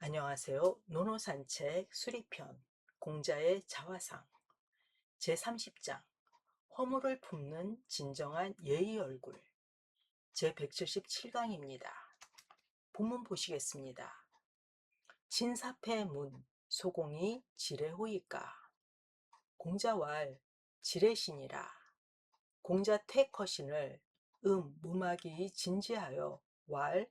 안녕하세요. 노노산책 수리편 공자의 자화상 제30장 허물을 품는 진정한 예의 얼굴 제177강입니다. 본문 보시겠습니다. 진사패문 소공이 지레호이까 공자왈 지레신이라 공자 퇴커신을 무막이 진지하여 왈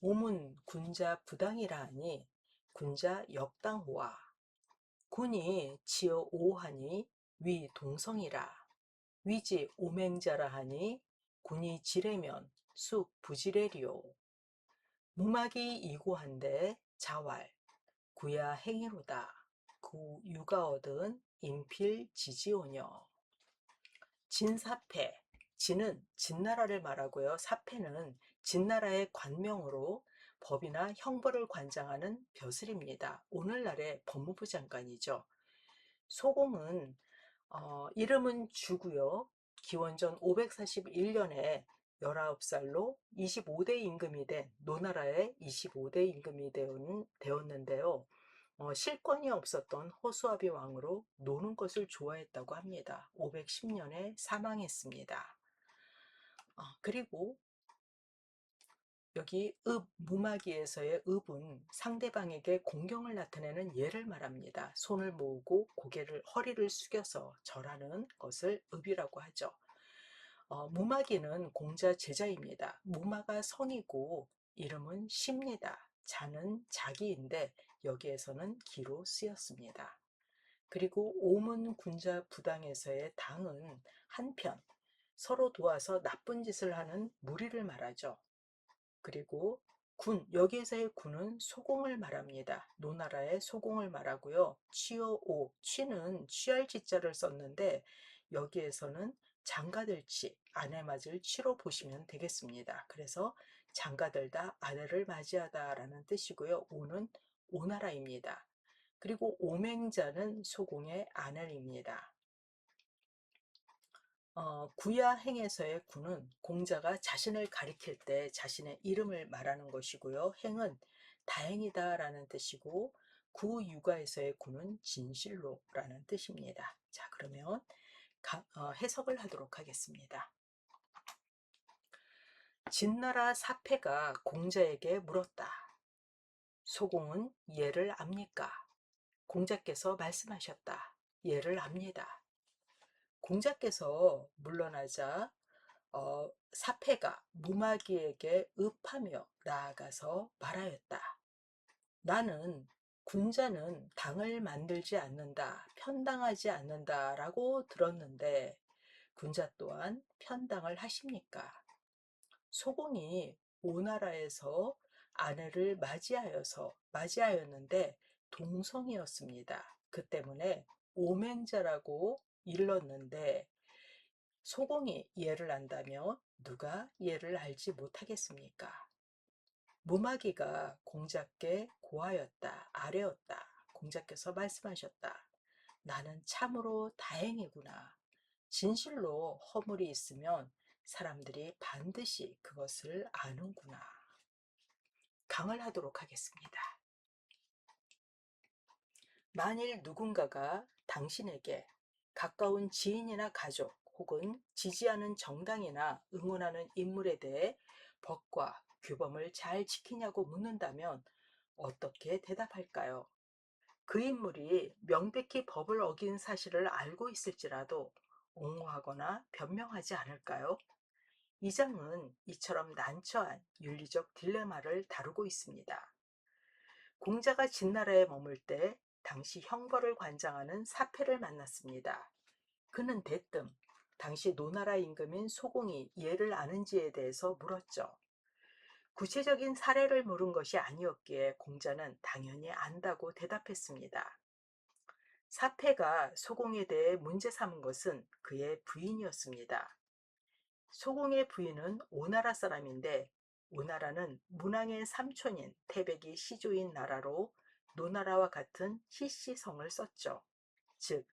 오문 군자 부당이라 하니 군자 역당호와 군이 치어 오하니 위 동성이라 위지 오맹자라 하니 군이 지레면 쑥 부지레리요 무막이 이고한데 자왈 구야 행위로다 구 유가 얻은 인필 지지오녀 진사패 진은 진나라를 말하고요. 사패는 진나라의 관명으로 법이나 형벌을 관장하는 벼슬입니다. 오늘날의 법무부 장관이죠. 소공은 이름은 주고요. 기원전 541년에 19살로 25대 임금이 된 노나라의 25대 임금이 되었는데요. 실권이 없었던 허수아비 왕으로 노는 것을 좋아했다고 합니다. 510년에 사망했습니다. 그리고 여기 무마기에서의 읍은 상대방에게 공경을 나타내는 예를 말합니다. 손을 모으고 허리를 숙여서 절하는 것을 읍이라고 하죠. 무마기는 공자 제자입니다. 무마가 성이고 이름은 시입니다. 자는 자기인데 여기에서는 기로 쓰였습니다. 그리고 오문 군자 부당에서의 당은 한편 서로 도와서 나쁜 짓을 하는 무리를 말하죠. 그리고 여기에서의 군은 소공을 말합니다. 노나라의 소공을 말하고요. 취어오, 취는 취할 지자를 썼는데 여기에서는 장가들치, 아내 맞을 취로 보시면 되겠습니다. 그래서 장가들다 아내를 맞이하다 라는 뜻이고요. 오는 오나라입니다. 그리고 오맹자는 소공의 아내입니다. 구야 행에서의 구는 공자가 자신을 가리킬 때 자신의 이름을 말하는 것이고요. 행은 다행이다 라는 뜻이고 구유가에서의 구는 진실로 라는 뜻입니다. 자, 그러면 해석을 하도록 하겠습니다. 진나라 사패가 공자에게 물었다. 소공은 예를 압니까? 공자께서 말씀하셨다. 예를 압니다. 공자께서 물러나자 사패가 무마기에게 읍하며 나아가서 말하였다. 나는 군자는 당을 만들지 않는다, 편당하지 않는다 라고 들었는데 군자 또한 편당을 하십니까? 소공이 오나라에서 아내를 맞이하였는데 동성이었습니다. 그 때문에 오맹자라고 일렀는데 소공이 예를 안다면 누가 예를 알지 못하겠습니까? 무마기가 공자께 고하였다, 아뢰었다. 공자께서 말씀하셨다. 나는 참으로 다행이구나. 진실로 허물이 있으면 사람들이 반드시 그것을 아는구나. 강을 하도록 하겠습니다. 만일 누군가가 당신에게 가까운 지인이나 가족 혹은 지지하는 정당이나 응원하는 인물에 대해 법과 규범을 잘 지키냐고 묻는다면 어떻게 대답할까요? 그 인물이 명백히 법을 어긴 사실을 알고 있을지라도 옹호하거나 변명하지 않을까요? 이 장은 이처럼 난처한 윤리적 딜레마를 다루고 있습니다. 공자가 진나라에 머물 때 당시 형벌을 관장하는 사패를 만났습니다. 그는 대뜸 당시 노나라 임금인 소공이 예를 아는지에 대해서 물었죠. 구체적인 사례를 물은 것이 아니었기에 공자는 당연히 안다고 대답했습니다. 사패가 소공에 대해 문제 삼은 것은 그의 부인이었습니다. 소공의 부인은 오나라 사람인데 오나라는 문왕의 삼촌인 태백이 시조인 나라로 노나라와 같은 희씨성을 썼죠. 즉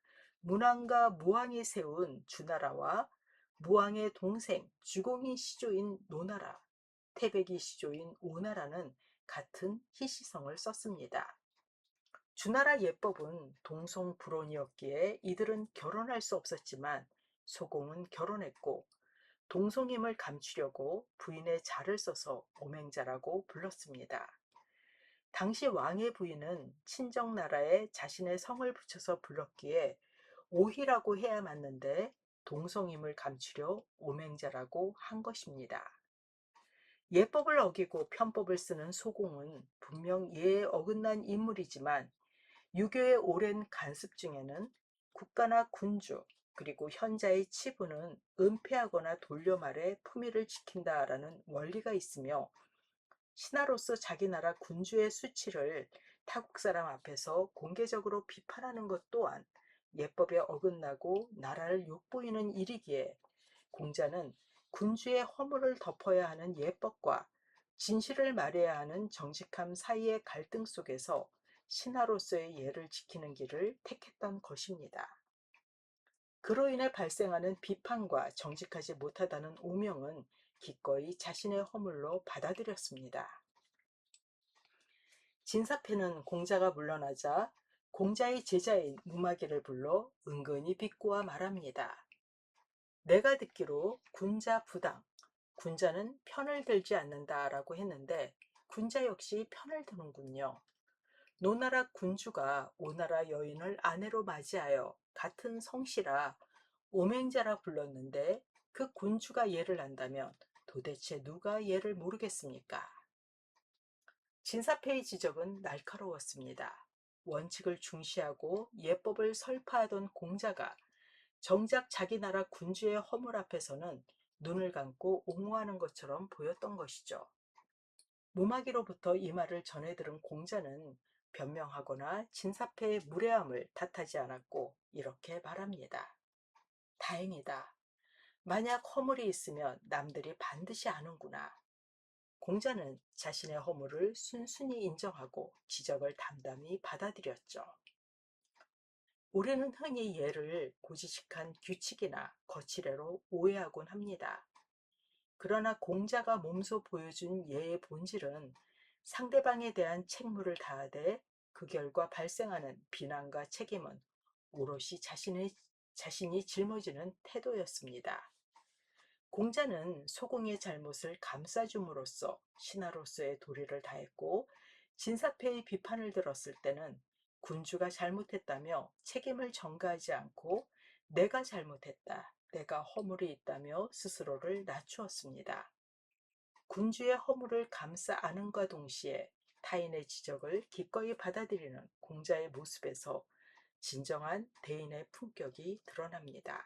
문왕과 무왕이 세운 주나라와 무왕의 동생 주공이 시조인 노나라, 태백이 시조인 오나라는 같은 희시성을 썼습니다. 주나라 예법은 동송불혼이었기에 이들은 결혼할 수 없었지만 소공은 결혼했고, 동송임을 감추려고 부인의 자를 써서 오맹자라고 불렀습니다. 당시 왕의 부인은 친정나라에 자신의 성을 붙여서 불렀기에 오희라고 해야 맞는데 동성임을 감추려 오맹자라고 한 것입니다. 예법을 어기고 편법을 쓰는 소공은 분명 예에 어긋난 인물이지만 유교의 오랜 간습 중에는 국가나 군주 그리고 현자의 치부는 은폐하거나 돌려말해 품위를 지킨다라는 원리가 있으며, 신하로서 자기 나라 군주의 수치를 타국 사람 앞에서 공개적으로 비판하는 것 또한 예법에 어긋나고 나라를 욕보이는 일이기에, 공자는 군주의 허물을 덮어야 하는 예법과 진실을 말해야 하는 정직함 사이의 갈등 속에서 신하로서의 예를 지키는 길을 택했던 것입니다. 그로 인해 발생하는 비판과 정직하지 못하다는 오명은 기꺼이 자신의 허물로 받아들였습니다. 진사패는 공자가 물러나자 공자의 제자인 무마기를 불러 은근히 비꼬아 말합니다. 내가 듣기로 군자 부당, 군자는 편을 들지 않는다라고 했는데 군자 역시 편을 드는군요. 노나라 군주가 오나라 여인을 아내로 맞이하여 같은 성씨라 오맹자라 불렀는데 그 군주가 예를 안다면 도대체 누가 예를 모르겠습니까? 진사패의 지적은 날카로웠습니다. 원칙을 중시하고 예법을 설파하던 공자가 정작 자기 나라 군주의 허물 앞에서는 눈을 감고 옹호하는 것처럼 보였던 것이죠. 무마기로부터 이 말을 전해 들은 공자는 변명하거나 진사패의 무례함을 탓하지 않았고 이렇게 말합니다. 다행이다. 만약 허물이 있으면 남들이 반드시 아는구나. 공자는 자신의 허물을 순순히 인정하고 지적을 담담히 받아들였죠. 우리는 흔히 예를 고지식한 규칙이나 거칠애로 오해하곤 합니다. 그러나 공자가 몸소 보여준 예의 본질은 상대방에 대한 책무를 다하되 그 결과 발생하는 비난과 책임은 오롯이 자신이 짊어지는 태도였습니다. 공자는 소공의 잘못을 감싸줌으로써 신하로서의 도리를 다했고, 진사패의 비판을 들었을 때는 군주가 잘못했다며 책임을 전가하지 않고 내가 잘못했다, 내가 허물이 있다며 스스로를 낮추었습니다. 군주의 허물을 감싸 안음과 동시에 타인의 지적을 기꺼이 받아들이는 공자의 모습에서 진정한 대인의 품격이 드러납니다.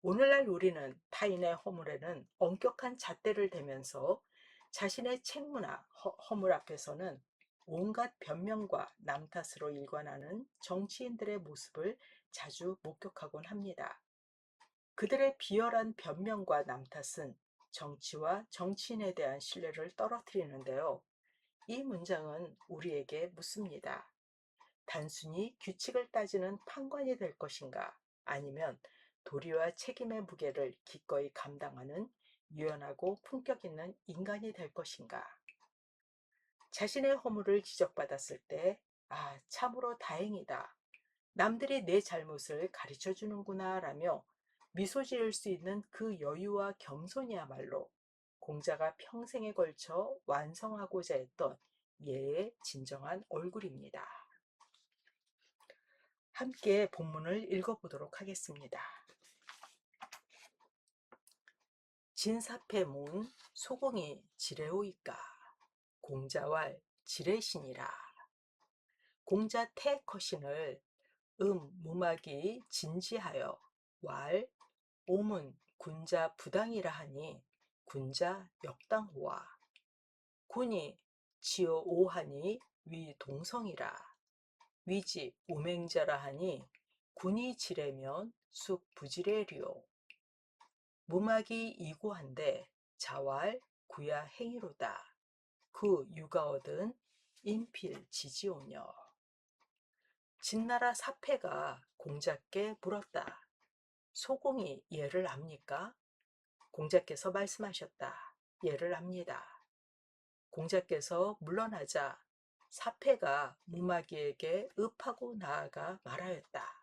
오늘날 우리는 타인의 허물에는 엄격한 잣대를 대면서 자신의 책무나 허물 앞에서는 온갖 변명과 남 탓으로 일관하는 정치인들의 모습을 자주 목격하곤 합니다. 그들의 비열한 변명과 남 탓은 정치와 정치인에 대한 신뢰를 떨어뜨리는데요. 이 문장은 우리에게 묻습니다. 단순히 규칙을 따지는 판관이 될 것인가? 아니면 도리와 책임의 무게를 기꺼이 감당하는 유연하고 품격 있는 인간이 될 것인가? 자신의 허물을 지적받았을 때, 아, 참으로 다행이다. 남들이 내 잘못을 가르쳐 주는구나 라며 미소 지을 수 있는 그 여유와 겸손이야말로 공자가 평생에 걸쳐 완성하고자 했던 예의 진정한 얼굴입니다. 함께 본문을 읽어보도록 하겠습니다. 진사패문 소공이 지레오이까 공자왈 지레신이라. 공자 태커신을 무막이 진지하여 왈 오문 군자 부당이라 하니 군자 역당호와. 군이 지어 오하니 위 동성이라. 위지 오맹자라 하니 군이 지레면 숲 부지레리오. 무막이 이고한데 자왈 구야 행위로다. 그 유가 얻은 인필 지지오녀. 진나라 사패가 공자께 물었다. 소공이 예를 압니까? 공자께서 말씀하셨다. 예를 압니다. 공자께서 물러나자 사패가 무마귀에게 읍하고 나아가 말하였다.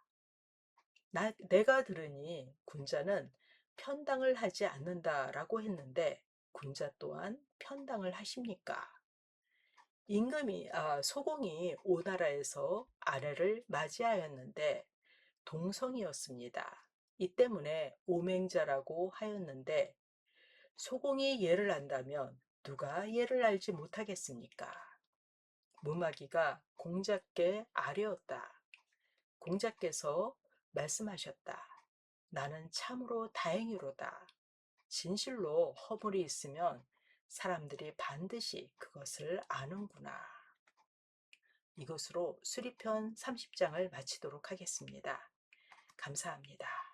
내가 들으니 군자는 편당을 하지 않는다라고 했는데 군자 또한 편당을 하십니까? 소공이 오나라에서 아래를 맞이하였는데 동성이었습니다. 이 때문에 오맹자라고 하였는데 소공이 예를 안다면 누가 예를 알지 못하겠습니까? 무마귀가 공자께 아뢰었다. 공자께서 말씀하셨다. 나는 참으로 다행이로다. 진실로 허물이 있으면 사람들이 반드시 그것을 아는구나. 이것으로 수리편 30장을 마치도록 하겠습니다. 감사합니다.